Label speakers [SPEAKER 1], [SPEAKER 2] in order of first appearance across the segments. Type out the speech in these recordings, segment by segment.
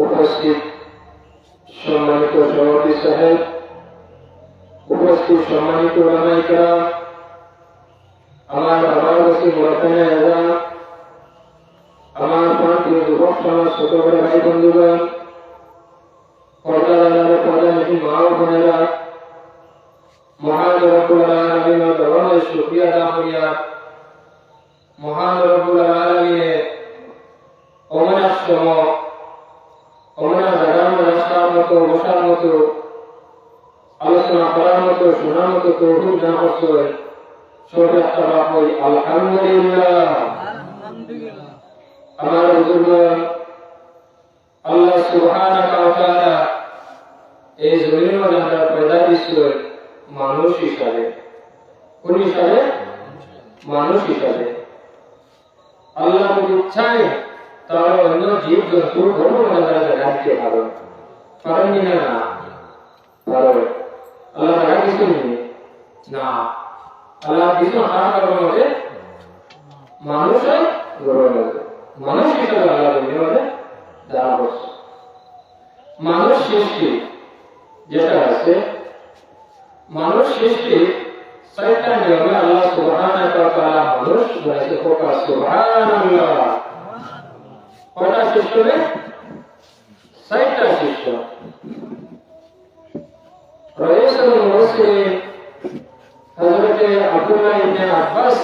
[SPEAKER 1] উপস্থিত সম্মানিত সভাপতি সাহেব, উপস্থিত সম্মানিত ওলামায়ে কেরাম, আমার বাবার কাছে মুরাকানে আযান, আমার প্রান্তীয় যুবক সমাজ, ছোট বড় ভাই বন্ধুগণ, পর্দানিশীন মা ও বোনেরা, মহান রব্বুল আলামিনের দরবারে শুকরিয়া আদা করিয়া মহান রব্বুল আলামিনের অমনা জাগানো রাস্তার মতো, বসার মতো, আলোচনা করার মতো, শোনার মতো তৌফিক দান করছেন। সবে একটা বাপই আলহামদুলিল্লাহ। আমার বুজুর্গগণ, আল্লাহ সুবহানাহু ওয়া তাআলা এই জমিনের মধ্যে আমরা পয়দা দিয়েছেন মানুষ হিসাবে। কোন হিসাবে? মানুষ হিসাবে। আল্লাহ যদি চায় তাহলে অন্য জীব জন্তু ধর্ম আমরা জায়গা দিতে পারেন। পারেন না? পারেন। আল্লাহ জায়গা দিচ্ছেন না। আল্লাহ দিচ্ছেন খারাপ করার মধ্যে মানুষের গরম আছে। মানুষ হিসাবে আল্লাহ জমিনের মধ্যে দেওয়া করছে। মানুষ সৃষ্টি যেটা আছে, মানুষ সৃষ্টি ছয়টা নিয়মে আল্লাহ সুবহানাহু ওয়া তাআলা মানুষ বানাইছে। ফোকাস সুবহানাল্লাহ। কয়টা সৃষ্টি? ছয়টা সৃষ্টি। রাইসুল মুরসালিন হযরত আব্দুল্লাহ ইবনে আব্বাস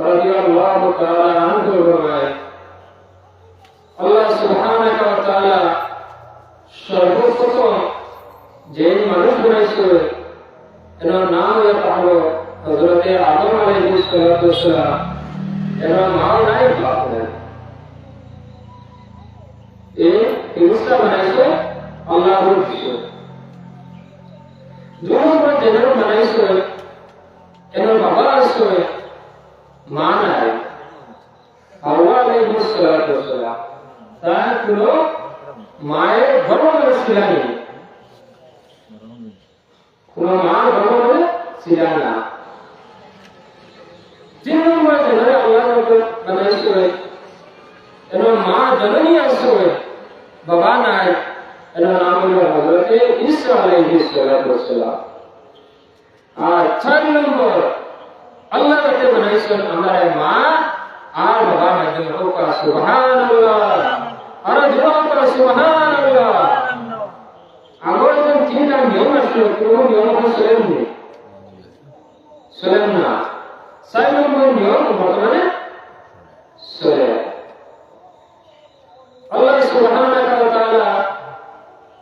[SPEAKER 1] রাদিয়াল্লাহু তাআলা আনহু বলেন, আল্লাহ সুবহানাহু ওয়া তাআলা সর্বপ্রথম যে মানুষ বানাইছে এর নাম হলো হযরত আদম আলাইহিস সালাম। এর মা নাই, বাপ নাই। এই ফেরেশতা বানাইছে আল্লাহর কিছু। দুই নম্বর যেন বানাইছে এর বাবা আছে, মা নাই। হাওয়া আলাইহিস সালাম তার কোনো মায়ের গর্ভ ছিল না, কোন মার গর্ভ ছিল না। তিন নম্বর যেন আল্লাহ বানাইছে এর মা জননী আছে, বাবা নাই। এর নাম হলো হযরত ঈসা আলাইহিস সালাম। আর চার নম্বর আল্লাহ তাকে বানাইছেন আমরা মা আর বাবার মাধ্যমে। হোকা সুবহানাল্লাহ। আর জোরে সুবহানাল্লাহ। আমার যখন তিনটা নিয়ম আসলো, কোন নিয়ম চলেন না। চার নম্বর নিয়ম বর্তমানে চলে। আল্লাহ সুবহানাহু ওয়া তাআলা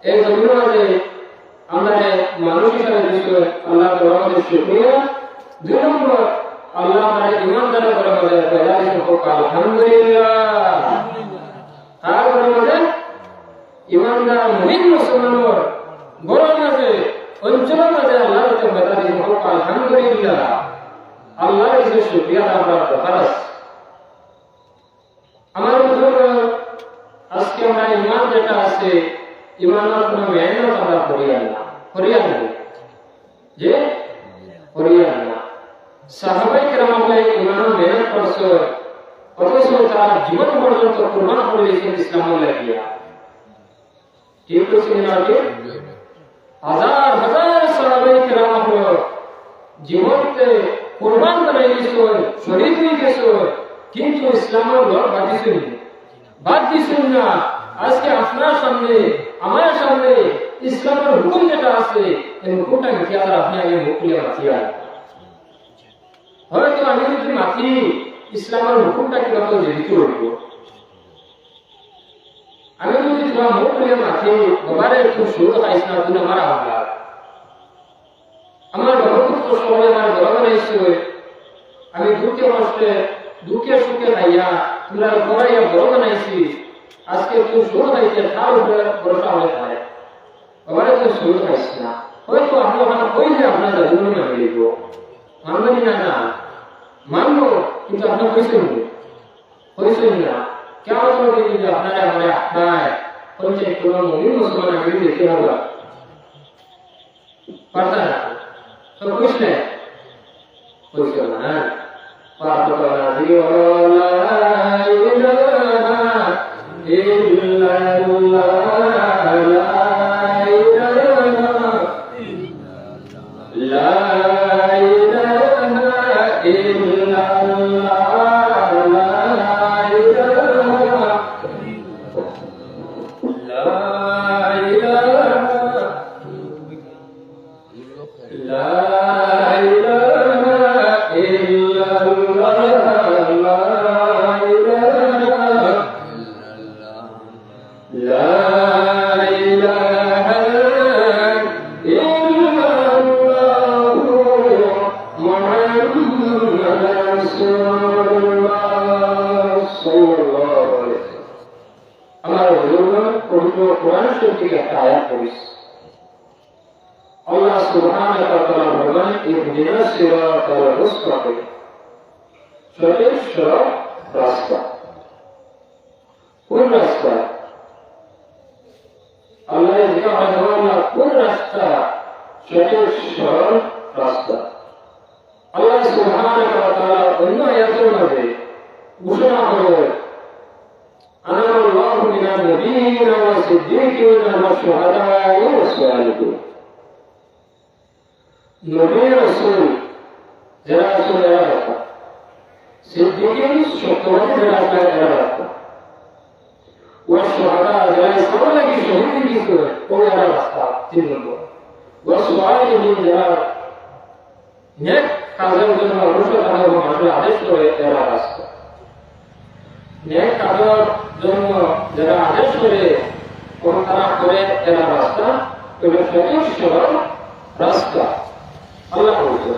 [SPEAKER 1] এই জমিনের মাঝে আমরা মানুষ হিসাবে দিয়েছে, আল্লাহ দরবারে শুকরিয়া। দুই নম্বর আল্লাহ আমাদের ইমানদার করে আমাদের পয়দা দিয়েছেন। হোক আলহামদুলিল্লাহ। তারপরে আমাদের ইমানদার মুমিন মুসলমানের গরম মাঝে, অঞ্চলের মাঝে আল্লাহ পয়দা দিয়েছেন। হোক আলহামদুলিল্লাহ। আল্লাহর কাছে শুকরিয়া আদায় করা। আমার বুজুর্গরা, আজকে আমরা ইমান যেটা আছে, ইমানের কোনো মেহনত আমরা করিয়া না যে করিয়া না। সাহাবায়ে কেরাম ইমানের মেহনত করছে, অথচ তারা জীবন পর্যন্ত কুরবান করে দিয়েছেন ইসলামের লাগিয়া। ঠিক বলছি না? হাজার হাজার সাহাবায়ে কেরাম জীবনকে কুরবান করে দিয়েছেন, শহীদ হয়ে গেছেন, কিন্তু ইসলামের ঘর বাদ দিয়েছেন না। আজকে আপনার সামনে, আমার সামনে ইসলামের হুকুম যেটা আছে, এই হুকুমটা লিখে আপনি আগে মুখ নিয়ে মাতিয়া। হয়তো আমি যদি মাতি ইসলামের হুকুমটাকে কত জড়িত রইব। আমি যদি তোমার মুখ নিয়ে মাতি বাবারে খুব সুর খাইস না, তুমি আমার আহ্লাদ। আমার ব্রহ্মপুত্র শহরে আমার ঘর বানাইছে, আমি দুঃখে সুখে খাইয়া তুলার ঘরাইয়া বড় বানাইছি। আজকে তুই সুর খাইছে, তার উপরে ভরসা হয়ে খায়। বাবারে তুই সুর খাইস না। হয়তো আপনি ওখানে কইলে আপনার জাদুগুলো মেনে দিব, মানবেন না? মানবো, কিন্তু আপনার হয়েছেন না। কেমন করে দিলে আপনারা মানে আপনার হচ্ছে কোন মুমিন মুসলমান আগে দেখতে হবে পারতা না তো বুঝলে বুঝছো না। পারতা দিও লা ইলাহা ইল্লাল্লাহ লা ইলাহা লা ইলাহা ইল্লাল্লাহ লা ইলাহা লা ইলাহা ইল্লাল্লাহ মুহাম্মাদুর রাসূলুল্লাহ সাল্লাল্লাহু আলাইহি ওয়াসাল্লাম। আমার হযরত পবিত্র কোরআন শরীফ থেকে একটা আয়াত পড়েছি। আল্লাহ সুবহানাহু ওয়া তাআলা বলেন, ইহদিনাস সিরাতাল মুস্তাকিম, সঠিক সরল রাস্তা। কোন রাস্তা? আল্লাহ জিজ্ঞাসা করেন, কোন রাস্তা? সঠিক সরল রাস্তা। আল্লাহ সুবহানাহু ওয়া তাআলা অন্য আয়াতের মধ্যে ঘোষণা করেন, আনাল্লাহু মিনান নাবিয়্যিনা ওয়াস সিদ্দীকিনা ওয়াশ শুহাদা'i ওয়াস সালিহিন। নবী রাসূল যারা আছে এরা রাস্তা, সিদ্দীকিন সত্যবাদী যারা আছে এরা রাস্তা, ওয়াস শুহাদা যারা ইসলামের লাগি শহীদ হয়েছে ওরা রাস্তা। 3 নম্বর ওয়াস সালিহিন যারা নেক কাজের জন্য অগ্রসর থাকা এবং মানুষের আদেশ করে এরা রাস্তা। নেক কাজের জন্য যারা আদেশ করে কোন খারাপ করে এরা রাস্তা, এগুলো সঠিক সরল রাস্তা। আল্লাহ বলছে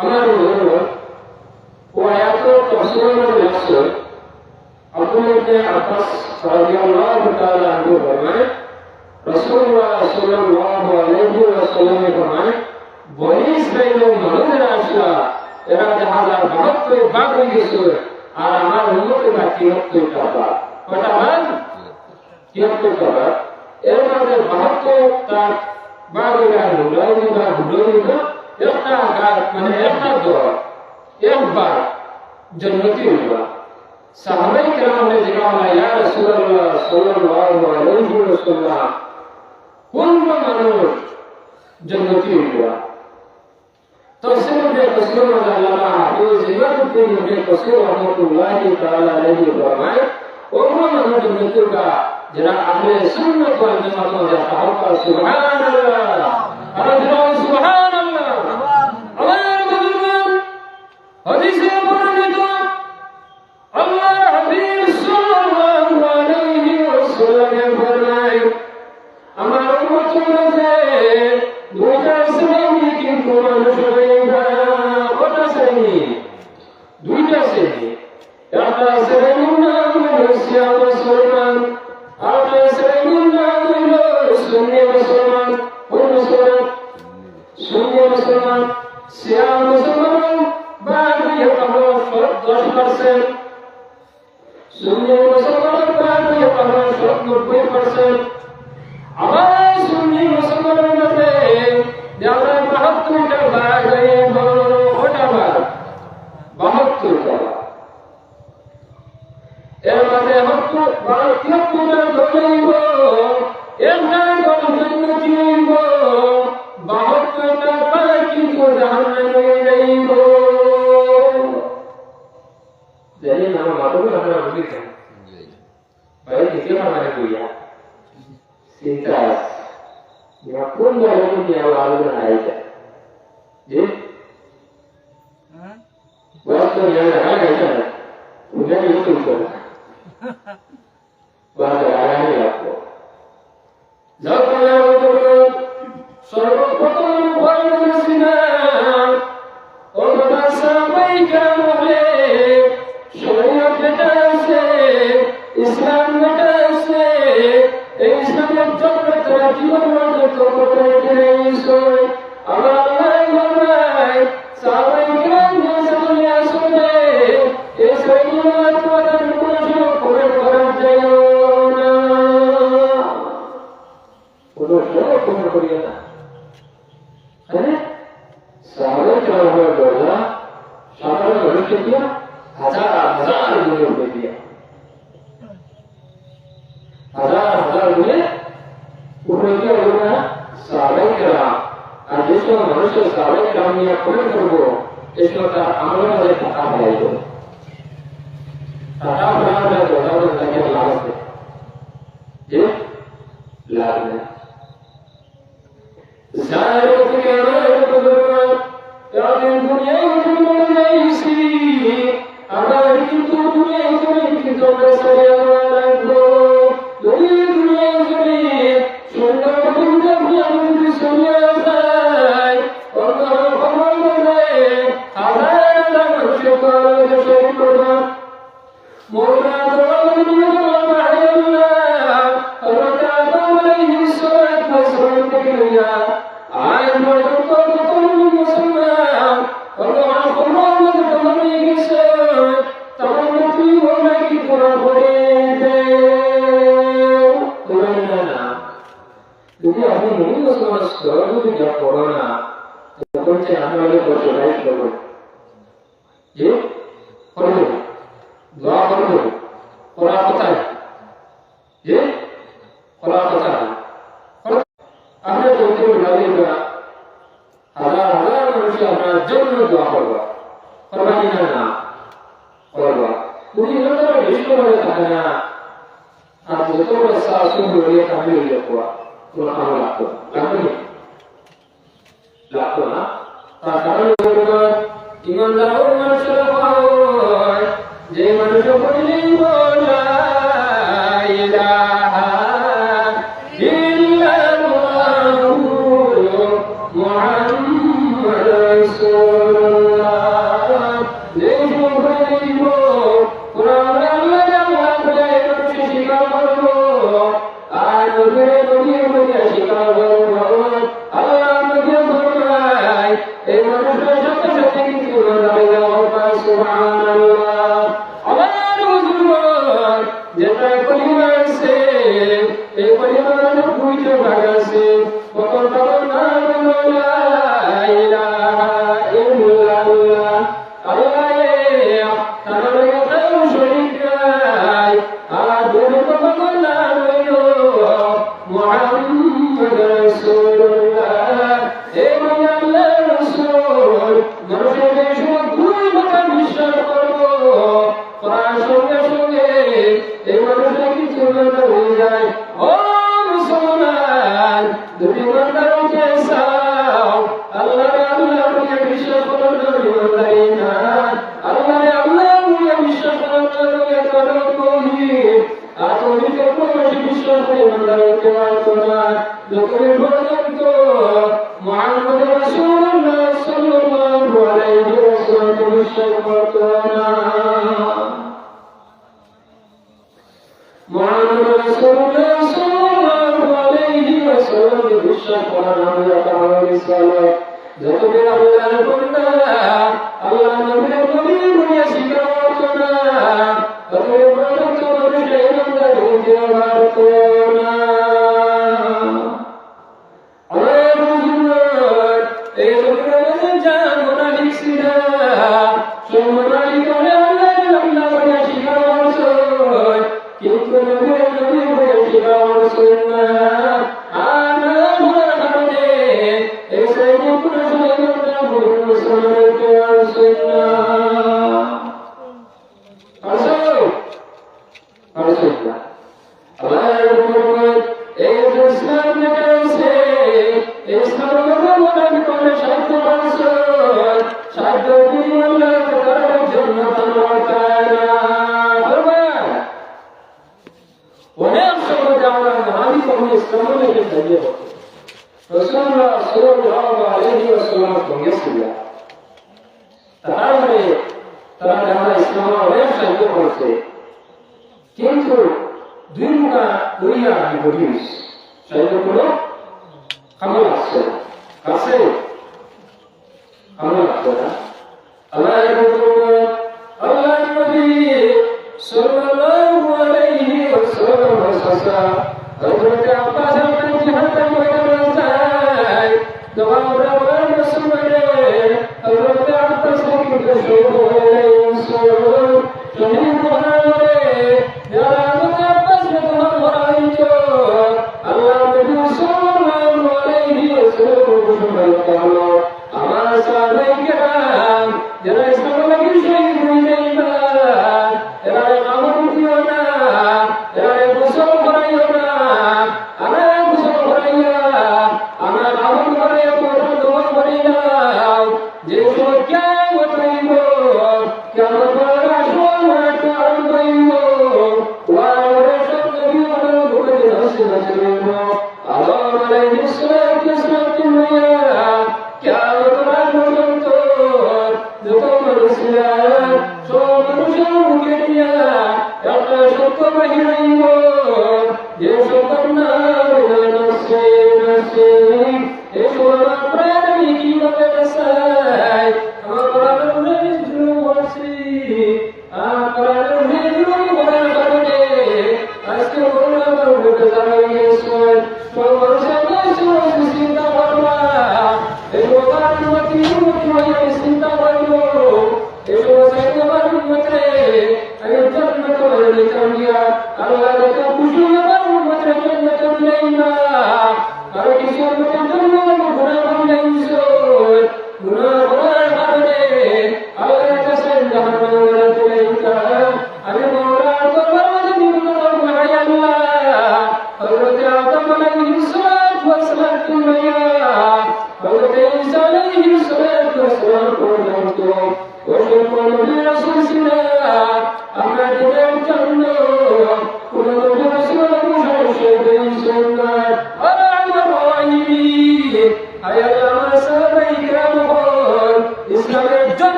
[SPEAKER 1] আমার ও আয়াত তাফসীরের মধ্যে আছে, আব্দুল্লাহ ইবনে আব্বাস রাদিয়াল্লাহু তাআলা আনহু বলেন, রাসূলুল্লাহ সাল্লাল্লাহু আলাইহি ওয়াসাল্লাম বলেন, বনী ইসরাঈলের মানুষেরা আসলা এরা 1072 ভাগ হয়ে গেছে, আর আমার উম্মতের ভাগ 73টা ভাগ। কয়টা ভাগ? 73টা ভাগ। এর মধ্যে 72টা ভাগ হয়ে একটা মানে একটা দল একবার জান্নাতি হইবা। সাহাবাই কেরামে জিজ্ঞাসা, ইয়া রাসূলুল্লাহ সাল্লাল্লাহু আলাইহি ওয়াসাল্লাম, কোন মানুষ জান্নাতি হইবা? তাফসীর ইবনে কাসীর রাদিয়াল্লাহু আনহু জিবাতুদ্দিন ইবনে কাসীর রাহমাতুল্লাহি তাআলা আলাইহি ফরমায়, ওমন মানুষ জান্নাতি হইবা যারা আহলে সুন্নাত ওয়াল জামাত যারা তাহকা সুবহানাল্লাহ আর সুবহানাল্লাহ। আমার বুজুর্গ হাদিসে বর্ণিত আল্লাহ হাবিব সাল্লাল্লাহু আলাইহি ওয়াসাল্লাম ফরমায়, আমার উম্মতের মধ্যে দুইটা শ্রেণী কিন্তু মানুষ হইবা। কয়টা শ্রেণী? দুইটা শ্রেণী। একটা শ্রেণীর নাম হলো সিয়াম মুসলমান, আরেকটা শ্রেণীর নাম হলো সুন্নি মুসলমান। কোন মুসলমান? সুন্নি মুসলমান। সিয়াম মুসলমান বাকি হলো 10%, সুন্নি মুসলমান বাকি হলো 90%। আবার সুন্নি মুসলমানের মধ্যে যারা 72টা ভাগ হয়ে গেল, কয়টা ভাগ? 72টা ভাগ। এর মধ্যে 73টা গলিব, একটা গল জান্নাতি হইব, 72টা ভাগ কিন্তু জাহান্নামে যাইব। জানি না আমার মাথায় আপনারা বুঝেছেন ভাই, দেখে আমার কইয়া চিন্তা কোন জায়গায় নিয়ে আলোচনা আইছে যে বয়স তো নিয়ে দেখা গেছে না, উঠে গেছে উঠে আগামী রাখবো। সর্বপ্রথম ভয় করেছিনা ওটা সবাই কেমনে শরীয়ত যেটা আছে, ইসলাম যেটা আছে, এই ইসলামের জন্য তারা জীবন রক্ষা করতে পেরেছে। আমার আল্লাহ বলেন, সবাই কেমনে সামনে আসবে এই শরীয়ত তোমাদের কোনো করে করা যায় না, কোনো সময় করিও না। হ্যাঁ, সাহাবায়ে কেরামের দরজা সাধারণ মানুষকে দিয়া হাজার গুণে উঠে দিয়া, হাজার গুণে উঠে দিয়া ওরা সাহাবায়ে কেরাম। আর যে সময় মানুষের সাহাবায়ে কেরাম নিয়ে কমেন্ট করবো, এই সময় তার আমলের মধ্যে টাকা ফেলাইব, টাকা ফেলার দরজা তাকে লাভ আছে। মুসলমান যদি যা পড়ো না বলছে আমি হলে বসে রাইট করবো যে করবো দোয়া করবো করা কোথায় যে করা কোথায় আমরা বলতে লাগিয়ে হাজার হাজার মানুষ আপনার জন্য দোয়া করবো করবা কিনা না করবা তুমি বেশি করে থাকে না আর যত বড় শাসন হয়ে কামে হয়ে যাওয়া কোনো কামে লাগতো লাগতো না তার কারণ ইমানদার মানুষের হয় যে মানুষ বললেন লা ইলাহা ইল্লাল্লাহু মুহাম্মাদুর রাসূলুল্লাহ যে বললেন কোরআন আল্লাহ আল্লাহ বলে মানুষ স্বীকার করবো আর নবী বলে স্বীকার করবো আল্লাহ নবী বলবাই এই মানুষের সাথে সাথে কিন্তু সুবহানাল্লাহ আমার হুজুর যেটা কলিমা আছে এই কলিমার দুইটা ভাগ আছে প্রথম নাম লা ইলাহা ইল্লাল্লাহ আল্লাহ তার লগে কারো শরীক নাই আর দুই নম্বর নাম হলো মুহাম্মদ রাসূলুল্লাহ এই আল্লাহ রাসূল মানুষের সময় দুই কথা বিশ্বাস করবো করার সঙ্গে সঙ্গে এই মানুষটা কিছু মনে হয়ে যায় ও মুসলমান তুমি মন্দার উঠে চাও আল্লাহ আল্লাহ বিশ্বাস করার জন্য না আল্লাহ আল্লাহ বিশ্বাস করার জন্য করি আর তুমি বিশ্বাস করে মন্দার উঠে পারতো না যখন পর্যন্ত মুহাম্মদ রাসূলুল্লাহ সাল্লাল্লাহু আলাইহি ওয়াসাল্লাম বিশ্বাস করতো না মুহাম্মদ রাসূলুল্লাহ সাল্লাল্লাহু আলাইহি ওয়াসাল্লাম বিশ্বাস করার নামে তার রিসালাত যতদিন আল্লাহর বান্দা আল্লাহ নবীর বলে স্বীকার করতো না ততদিন পর্যন্ত মানুষ ইমানদার হতে পারতো না এই জন্য যা মোনাফিক ছিল সেই মোনাফিক বলে আল্লাহ বলে স্বীকার করছো কিন্তু নবী বলে স্বীকার করছো না অনেক সময় আমরা মহাবী কখনো ইসলামের দাঁড়িয়ে হতো রাসূলুল্লাহ সাল্লাল্লাহু আলাইহি ওয়াসাল্লাম সঙ্গে ছিল তারপরে তারা আমরা ইসলামে অনেক সাহায্য করেছে কিন্তু দুই মুখা করিয়া আমি বলিস সাহায্য করো কামল আসছে কাছে কামল আসছে না আল্লাহ আল্লাহ নবী সাল্লাল্লাহু আলাইহি ওয়াসাল্লাম হযরত আব্বাস আপনি জিহাদের ময়দানে যায় দোয়া করার মুসলমানে হযরত আব্বাস কে শহীদ করে যারা আব্বাস কে দোয়া করাইতো আল্লাহ নবী সাল্লাল্লাহু আলাইহি ওয়াসাল্লাম আমার সাহাবায়ে কেরাম যারা ইসলাম লাগি শহীদ হয়ে যায় এরা আমল দিও না এরা গোসল করাইও না আমরা গোসল করাইয়া আমরা আমল করে কোরআন দোয়া করিলাম যে সব কিয়ামত হইব কিয়ামত হওয়ার সময় কারণ হইব ওয়ারে সব নবী বলে বলে হাসি হাসি হইব আল্লাহ আলাইহিস সালাতু হইয়া কিয়ামত পর্যন্ত যত মানুষরা সব মানুষের মুখে দিয়া একটা সত্য বাহির হইব যে সত্যর নাম নসি নসি এই সোনা প্রাণ আমি কিভাবে বাঁচাই আমার প্রাণের মনে জুলুম হচ্ছে আর প্রাণের মনে জুলুম করার কারণে আজকে বললাম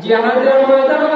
[SPEAKER 2] জিহাদের ময়দানে